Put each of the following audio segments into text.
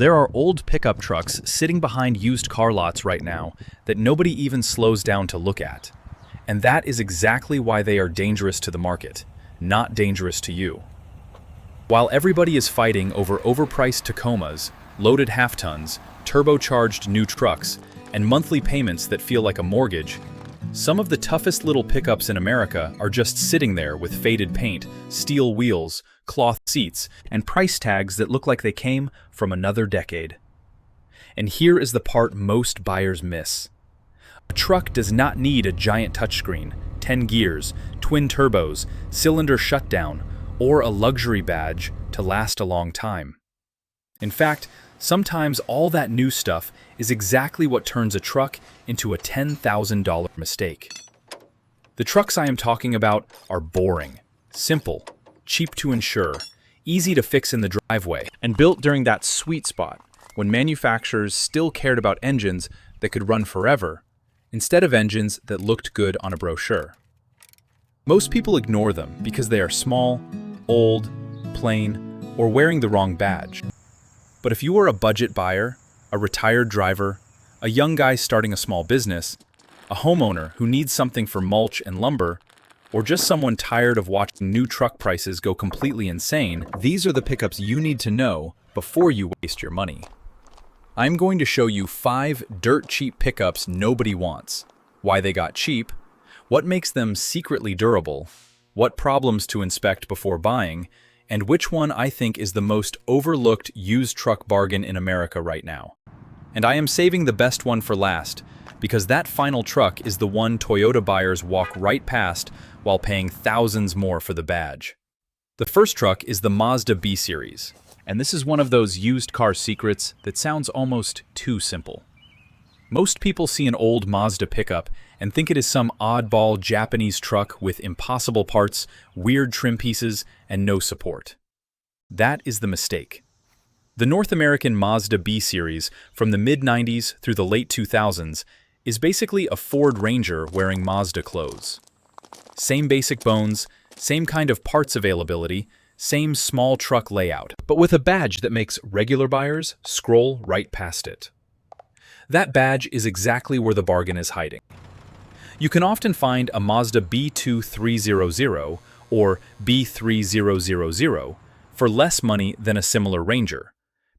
There are old pickup trucks sitting behind used car lots right now that nobody even slows down to look at. And that is exactly why they are dangerous to the market, not dangerous to you. While everybody is fighting over overpriced Tacomas, loaded half-tons, turbocharged new trucks, and monthly payments that feel like a mortgage, some of the toughest little pickups in America are just sitting there with faded paint, steel wheels, cloth seats, and price tags that look like they came from another decade. And here is the part most buyers miss. A truck does not need a giant touchscreen, 10 gears, twin turbos, cylinder shutdown, or a luxury badge to last a long time. In fact, sometimes all that new stuff is exactly what turns a truck into a $10,000 mistake. The trucks I am talking about are boring, simple, cheap to insure, easy to fix in the driveway, and built during that sweet spot when manufacturers still cared about engines that could run forever, instead of engines that looked good on a brochure. Most people ignore them because they are small, old, plain, or wearing the wrong badge. But if you are a budget buyer, a retired driver, a young guy starting a small business, a homeowner who needs something for mulch and lumber, or just someone tired of watching new truck prices go completely insane, these are the pickups you need to know before you waste your money. I'm going to show you 5 dirt cheap pickups nobody wants, why they got cheap, what makes them secretly durable, what problems to inspect before buying, and which one I think is the most overlooked used truck bargain in America right now. And I am saving the best one for last, because that final truck is the one Toyota buyers walk right past while paying thousands more for the badge. The first truck is the Mazda B-Series, and this is one of those used car secrets that sounds almost too simple. Most people see an old Mazda pickup and think it is some oddball Japanese truck with impossible parts, weird trim pieces, and no support. That is the mistake. The North American Mazda B-Series from the mid-90s through the late 2000s is basically a Ford Ranger wearing Mazda clothes. Same basic bones, same kind of parts availability, same small truck layout, but with a badge that makes regular buyers scroll right past it. That badge is exactly where the bargain is hiding. You can often find a Mazda B2300 or B3000 for less money than a similar Ranger,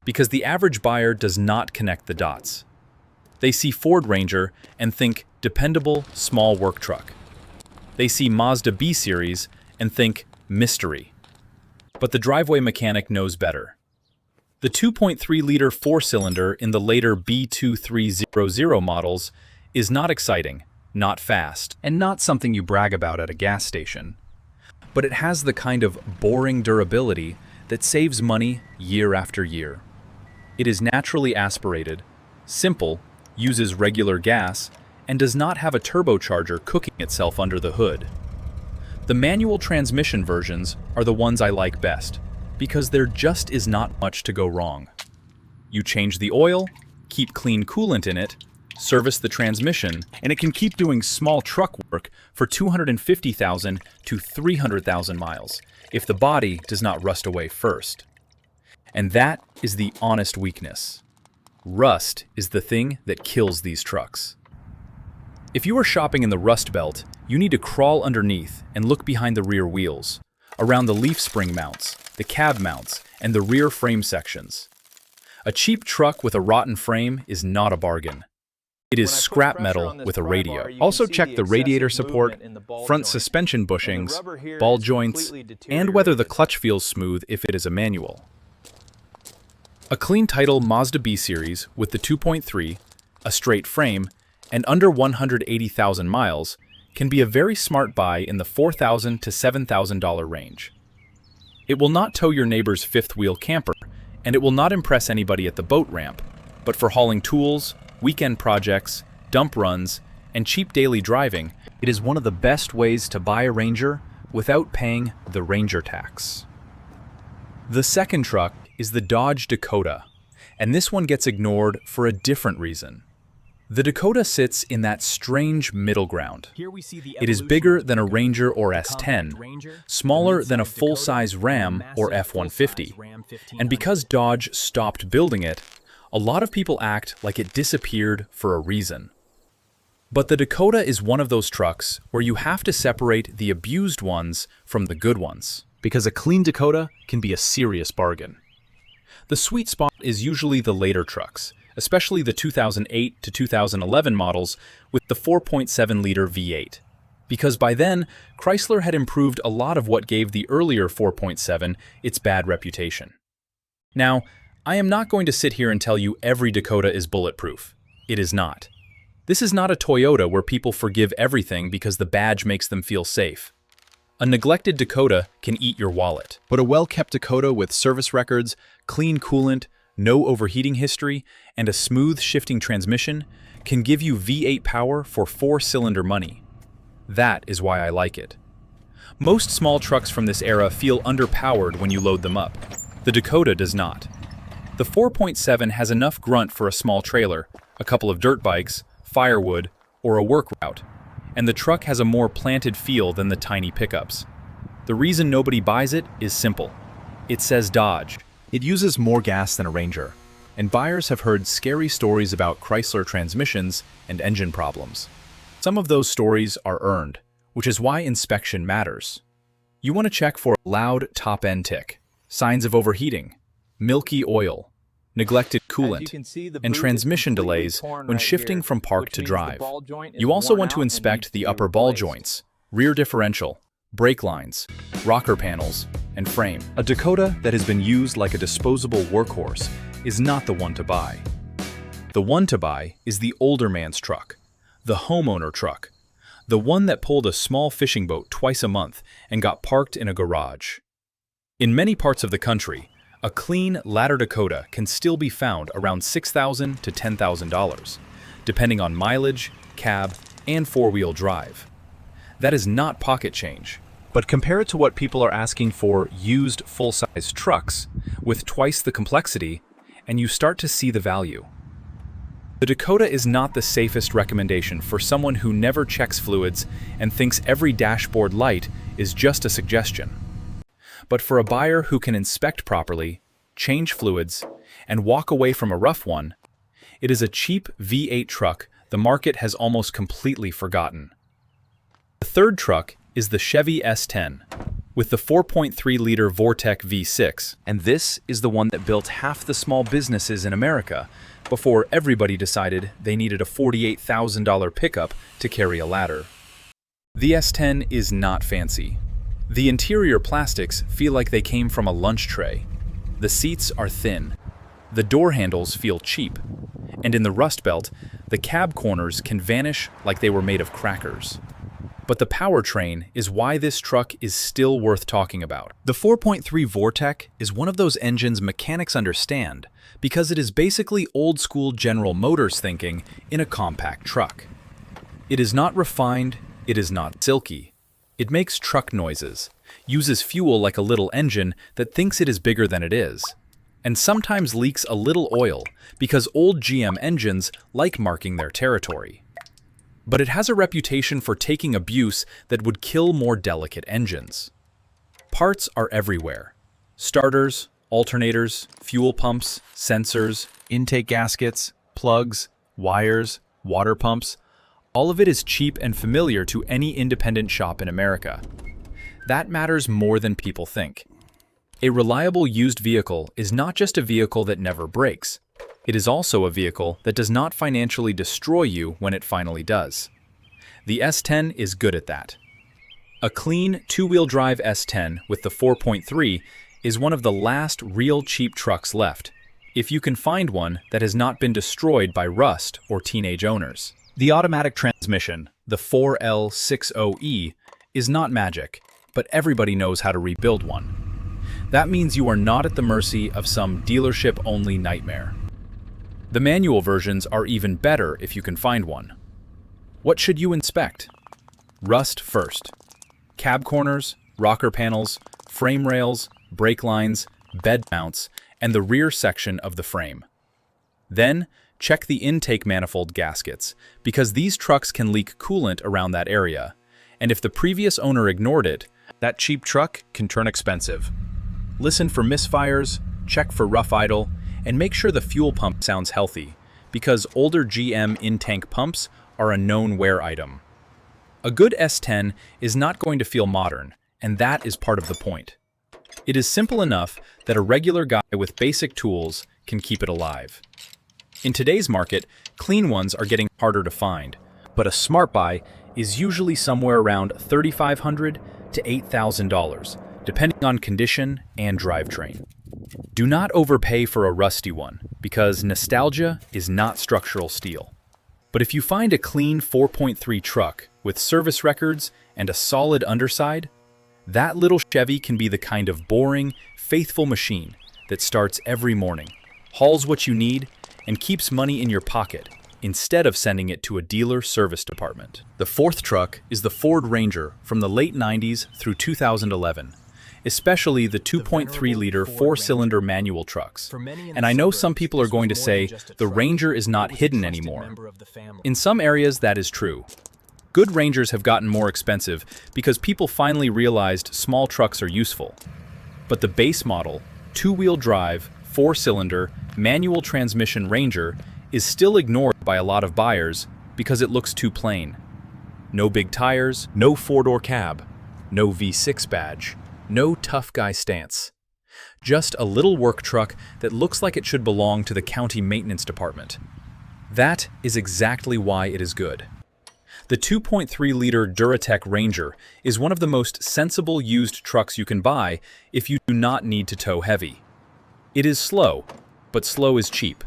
because the average buyer does not connect the dots. They see Ford Ranger and think dependable, small work truck. They see Mazda B-Series and think mystery. But the driveway mechanic knows better. The 2.3-liter four-cylinder in the later B2300 models is not exciting, not fast, and not something you brag about at a gas station. But it has the kind of boring durability that saves money year after year. It is naturally aspirated, simple, uses regular gas, and does not have a turbocharger cooking itself under the hood. The manual transmission versions are the ones I like best, because there just is not much to go wrong. You change the oil, keep clean coolant in it, service the transmission, and it can keep doing small truck work for 250,000 to 300,000 miles if the body does not rust away first. And that is the honest weakness. Rust is the thing that kills these trucks. If you are shopping in the Rust Belt, you need to crawl underneath and look behind the rear wheels, around the leaf spring mounts, the cab mounts, and the rear frame sections. A cheap truck with a rotten frame is not a bargain. It is scrap metal with a radio. Also check the radiator support, front suspension bushings, ball joints, and whether the clutch feels smooth if it is a manual. A clean title Mazda B-Series with the 2.3, a straight frame, and under 180,000 miles can be a very smart buy in the $4,000 to $7,000 range. It will not tow your neighbor's fifth-wheel camper, and it will not impress anybody at the boat ramp, but for hauling tools, weekend projects, dump runs, and cheap daily driving, it is one of the best ways to buy a Ranger without paying the Ranger tax. The second truck is the Dodge Dakota, and this one gets ignored for a different reason. The Dakota sits in that strange middle ground. It is bigger than a Ranger or S10, smaller than a full-size Ram or F-150, and because Dodge stopped building it, A lot of people act like it disappeared for a reason. But the Dakota is one of those trucks where you have to separate the abused ones from the good ones, because a clean Dakota can be a serious bargain. The sweet spot is usually the later trucks, especially the 2008 to 2011 models with the 4.7-liter V8. Because by then, Chrysler had improved a lot of what gave the earlier 4.7 its bad reputation. Now, I am not going to sit here and tell you every Dakota is bulletproof. It is not. This is not a Toyota where people forgive everything because the badge makes them feel safe. A neglected Dakota can eat your wallet. But a well-kept Dakota with service records, clean coolant, no overheating history, and a smooth shifting transmission can give you V8 power for 4-cylinder money. That is why I like it. Most small trucks from this era feel underpowered when you load them up. The Dakota does not. The 4.7 has enough grunt for a small trailer, a couple of dirt bikes, firewood, or a work route, and the truck has a more planted feel than the tiny pickups. The reason nobody buys it is simple. It says Dodge. It uses more gas than a Ranger, and buyers have heard scary stories about Chrysler transmissions and engine problems. Some of those stories are earned, which is why inspection matters. You want to check for loud top-end tick, signs of overheating, milky oil, neglected coolant, and transmission delays when shifting from park to drive. You also want to inspect the upper ball joints, rear differential, brake lines, rocker panels, and frame. A Dakota that has been used like a disposable workhorse is not the one to buy. The one to buy is the older man's truck, the homeowner truck, the one that pulled a small fishing boat twice a month and got parked in a garage. In many parts of the country, a clean ladder Dakota can still be found around $6,000 to $10,000, depending on mileage, cab, and four-wheel drive. That is not pocket change. But compare it to what people are asking for used full-size trucks with twice the complexity, and you start to see the value. The Dakota is not the safest recommendation for someone who never checks fluids and thinks every dashboard light is just a suggestion. But for a buyer who can inspect properly, change fluids, and walk away from a rough one, it is a cheap V8 truck the market has almost completely forgotten. The third truck is the Chevy S10, with the 4.3-liter Vortec V6, and this is the one that built half the small businesses in America before everybody decided they needed a $48,000 pickup to carry a ladder. The S10 is not fancy. The interior plastics feel like they came from a lunch tray. The seats are thin. The door handles feel cheap. And in the Rust Belt, the cab corners can vanish like they were made of crackers. But the powertrain is why this truck is still worth talking about. The 4.3 Vortec is one of those engines mechanics understand because it is basically old-school General Motors thinking in a compact truck. It is not refined, it is not silky. It makes truck noises, uses fuel like a little engine that thinks it is bigger than it is, and sometimes leaks a little oil because old GM engines like marking their territory. But it has a reputation for taking abuse that would kill more delicate engines. Parts are everywhere. Starters, alternators, fuel pumps, sensors, intake gaskets, plugs, wires, water pumps. All of it is cheap and familiar to any independent shop in America. That matters more than people think. A reliable used vehicle is not just a vehicle that never breaks. It is also a vehicle that does not financially destroy you when it finally does. The S10 is good at that. A clean two-wheel drive S10 with the 4.3 is one of the last real cheap trucks left, if you can find one that has not been destroyed by rust or teenage owners. The automatic transmission, the 4L60E, is not magic, but everybody knows how to rebuild one. That means you are not at the mercy of some dealership-only nightmare. The manual versions are even better if you can find one. What should you inspect? Rust first. Cab corners, rocker panels, frame rails, brake lines, bed mounts, and the rear section of the frame. Then, check the intake manifold gaskets, because these trucks can leak coolant around that area, and if the previous owner ignored it, that cheap truck can turn expensive. Listen for misfires, check for rough idle, And make sure the fuel pump sounds healthy, because older GM in-tank pumps are a known wear item. A good S10 is not going to feel modern, and that is part of the point. It is simple enough that a regular guy with basic tools can keep it alive. In today's market, clean ones are getting harder to find, but a smart buy is usually somewhere around $3,500 to $8,000, depending on condition and drivetrain. Do not overpay for a rusty one, because nostalgia is not structural steel. But if you find a clean 4.3 truck with service records and a solid underside, that little Chevy can be the kind of boring, faithful machine that starts every morning, hauls what you need, and keeps money in your pocket instead of sending it to a dealer service department. The fourth truck is the Ford Ranger from the late 90s through 2011, especially the 2.3-liter four-cylinder manual trucks. And I know some people are going to say the Ranger is not hidden anymore. In some areas, that is true. Good Rangers have gotten more expensive because people finally realized small trucks are useful. But the base model, two-wheel drive, four-cylinder, manual transmission Ranger is still ignored by a lot of buyers because it looks too plain. No big tires, no four-door cab, no V6 badge, no tough guy stance. Just a little work truck that looks like it should belong to the county maintenance department. That is exactly why it is good. The 2.3-liter Duratec Ranger is one of the most sensible used trucks you can buy if you do not need to tow heavy. It is slow, but slow is cheap.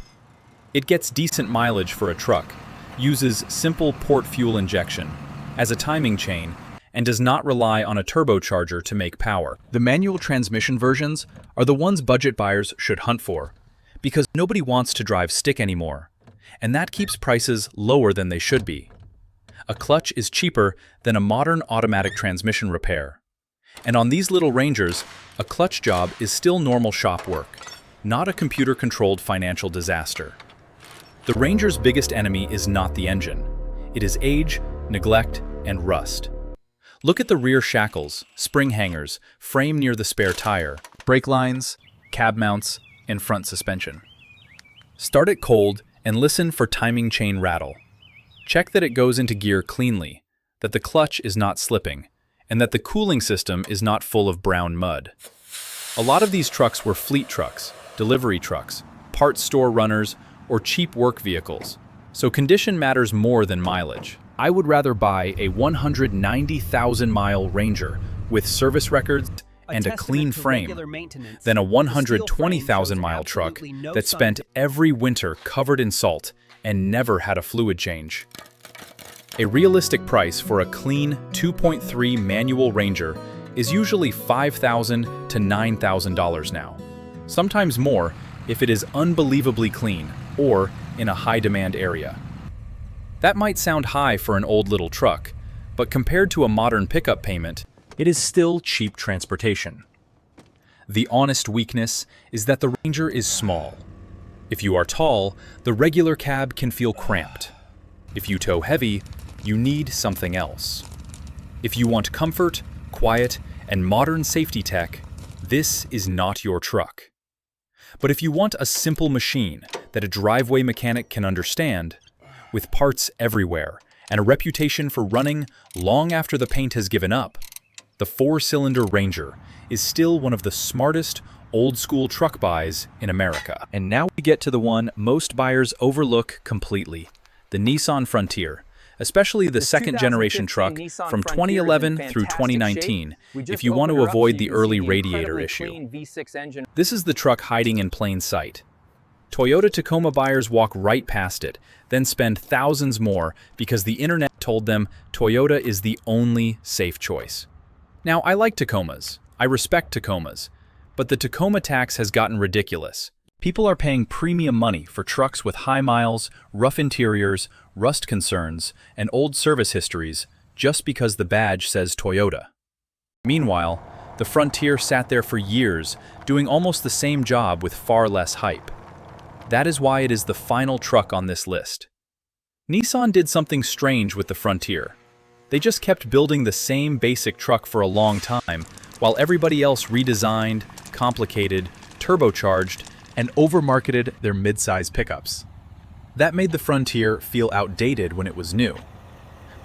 It gets decent mileage for a truck, uses simple port fuel injection as a timing chain, and does not rely on a turbocharger to make power. The manual transmission versions are the ones budget buyers should hunt for, because nobody wants to drive stick anymore, and that keeps prices lower than they should be. A clutch is cheaper than a modern automatic transmission repair. And on these little Rangers, a clutch job is still normal shop work, not a computer-controlled financial disaster. The Ranger's biggest enemy is not the engine. It is age, neglect, and rust. Look at the rear shackles, spring hangers, frame near the spare tire, brake lines, cab mounts, and front suspension. Start it cold and listen for timing chain rattle. Check that it goes into gear cleanly, that the clutch is not slipping, and that the cooling system is not full of brown mud. A lot of these trucks were fleet trucks, delivery trucks, parts store runners, or cheap work vehicles, so condition matters more than mileage. I would rather buy a 190,000-mile Ranger with service records and a clean frame than a 120,000-mile truck that spent every winter covered in salt and never had a fluid change. A realistic price for a clean 2.3 manual Ranger is usually $5,000 to $9,000 now, sometimes more if it is unbelievably clean or in a high-demand area. That might sound high for an old little truck, but compared to a modern pickup payment, it is still cheap transportation. The honest weakness is that the Ranger is small. If you are tall, the regular cab can feel cramped. If you tow heavy, you need something else. If you want comfort, quiet, and modern safety tech, this is not your truck. But if you want a simple machine that a driveway mechanic can understand, with parts everywhere and a reputation for running long after the paint has given up, the four-cylinder Ranger is still one of the smartest old-school truck buys in America. And now we get to the one most buyers overlook completely, the Nissan Frontier, especially the second-generation truck from 2011 through 2019, if you want to avoid the early radiator issue. This is the truck hiding in plain sight. Toyota Tacoma buyers walk right past it, then spend thousands more because the internet told them Toyota is the only safe choice. Now, I like Tacomas. I respect Tacomas. But the Tacoma tax has gotten ridiculous. People are paying premium money for trucks with high miles, rough interiors, rust concerns, and old service histories just because the badge says Toyota. Meanwhile, the Frontier sat there for years, doing almost the same job with far less hype. That is why it is the final truck on this list. Nissan did something strange with the Frontier. They just kept building the same basic truck for a long time, while everybody else redesigned, complicated, turbocharged, and overmarketed their mid-size pickups. That made the Frontier feel outdated when it was new.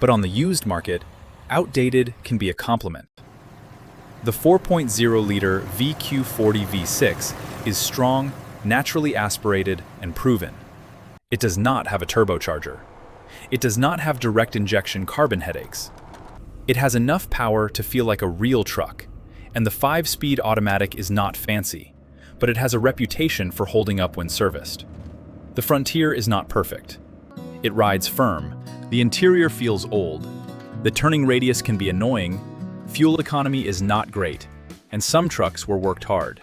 But on the used market, outdated can be a compliment. The 4.0-liter VQ40 V6 is strong, naturally aspirated, and proven. It does not have a turbocharger. It does not have direct injection carbon headaches. It has enough power to feel like a real truck, and the 5-speed automatic is not fancy, but it has a reputation for holding up when serviced. The Frontier is not perfect. It rides firm, the interior feels old, the turning radius can be annoying, fuel economy is not great, and some trucks were worked hard.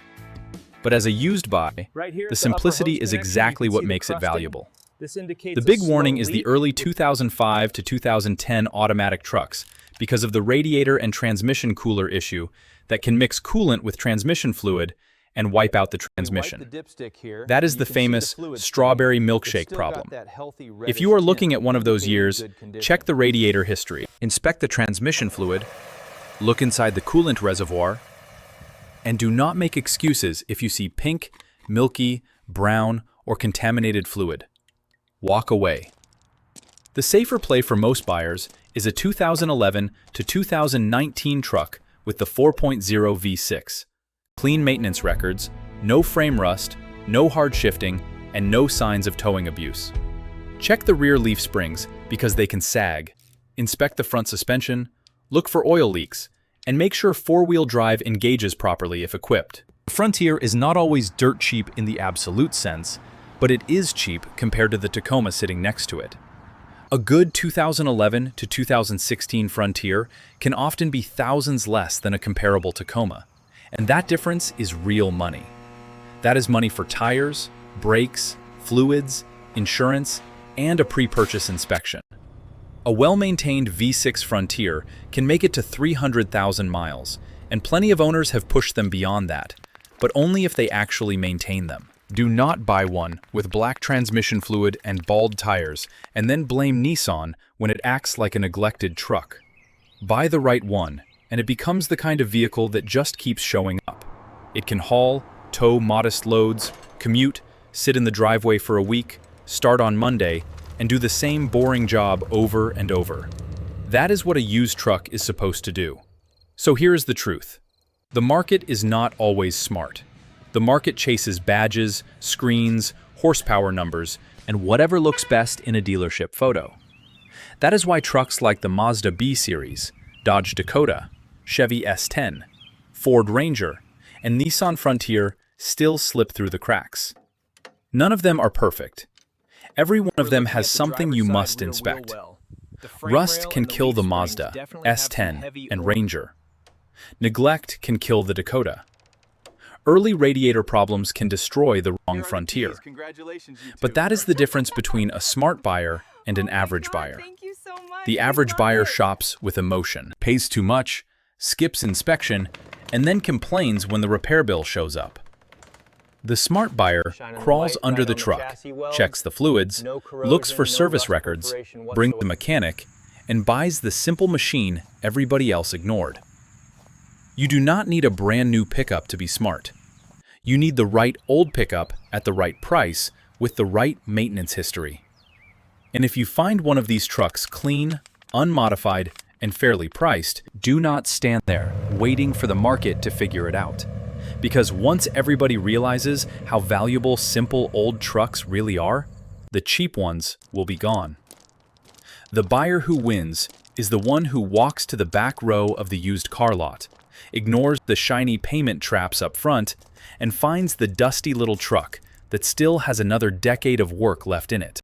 But as a used buy, the simplicity is exactly what makes it valuable. The big warning is the early 2005 to 2010 automatic trucks because of the radiator and transmission cooler issue that can mix coolant with transmission fluid and wipe out the transmission. That is the famous strawberry milkshake problem. If you are looking at one of those years, check the radiator history. Inspect the transmission fluid, look inside the coolant reservoir, and do not make excuses if you see pink, milky, brown, or contaminated fluid. Walk away. The safer play for most buyers is a 2011 to 2019 truck with the 4.0 V6. Clean maintenance records, no frame rust, no hard shifting, and no signs of towing abuse. Check the rear leaf springs because they can sag. Inspect the front suspension, look for oil leaks, and make sure four-wheel drive engages properly if equipped. The Frontier is not always dirt cheap in the absolute sense, but it is cheap compared to the Tacoma sitting next to it. A good 2011 to 2016 Frontier can often be thousands less than a comparable Tacoma, and that difference is real money. That is money for tires, brakes, fluids, insurance, and a pre-purchase inspection. A well-maintained V6 Frontier can make it to 300,000 miles, and plenty of owners have pushed them beyond that, but only if they actually maintain them. Do not buy one with black transmission fluid and bald tires and then blame Nissan when it acts like a neglected truck. Buy the right one, and it becomes the kind of vehicle that just keeps showing up. It can haul, tow modest loads, commute, sit in the driveway for a week, start on Monday, and do the same boring job over and over. That is what a used truck is supposed to do. So here is the truth. The market is not always smart. The market chases badges, screens, horsepower numbers, and whatever looks best in a dealership photo. That is why trucks like the Mazda B-Series, Dodge Dakota, Chevy S10, Ford Ranger, and Nissan Frontier still slip through the cracks. None of them are perfect. Every one of them has something you must inspect. Rust can kill the Mazda, S10, and Ranger. Neglect can kill the Dakota. Early radiator problems can destroy the wrong Frontier. But that is the difference between a smart buyer and an average buyer. The average buyer shops with emotion, pays too much, skips inspection, and then complains when the repair bill shows up. The smart buyer crawls under the truck, checks the fluids, looks for service records, brings the mechanic, and buys the simple machine everybody else ignored. You do not need a brand new pickup to be smart. You need the right old pickup at the right price with the right maintenance history. And if you find one of these trucks clean, unmodified, and fairly priced, do not stand there waiting for the market to figure it out. Because once everybody realizes how valuable simple old trucks really are, the cheap ones will be gone. The buyer who wins is the one who walks to the back row of the used car lot, ignores the shiny payment traps up front, and finds the dusty little truck that still has another decade of work left in it.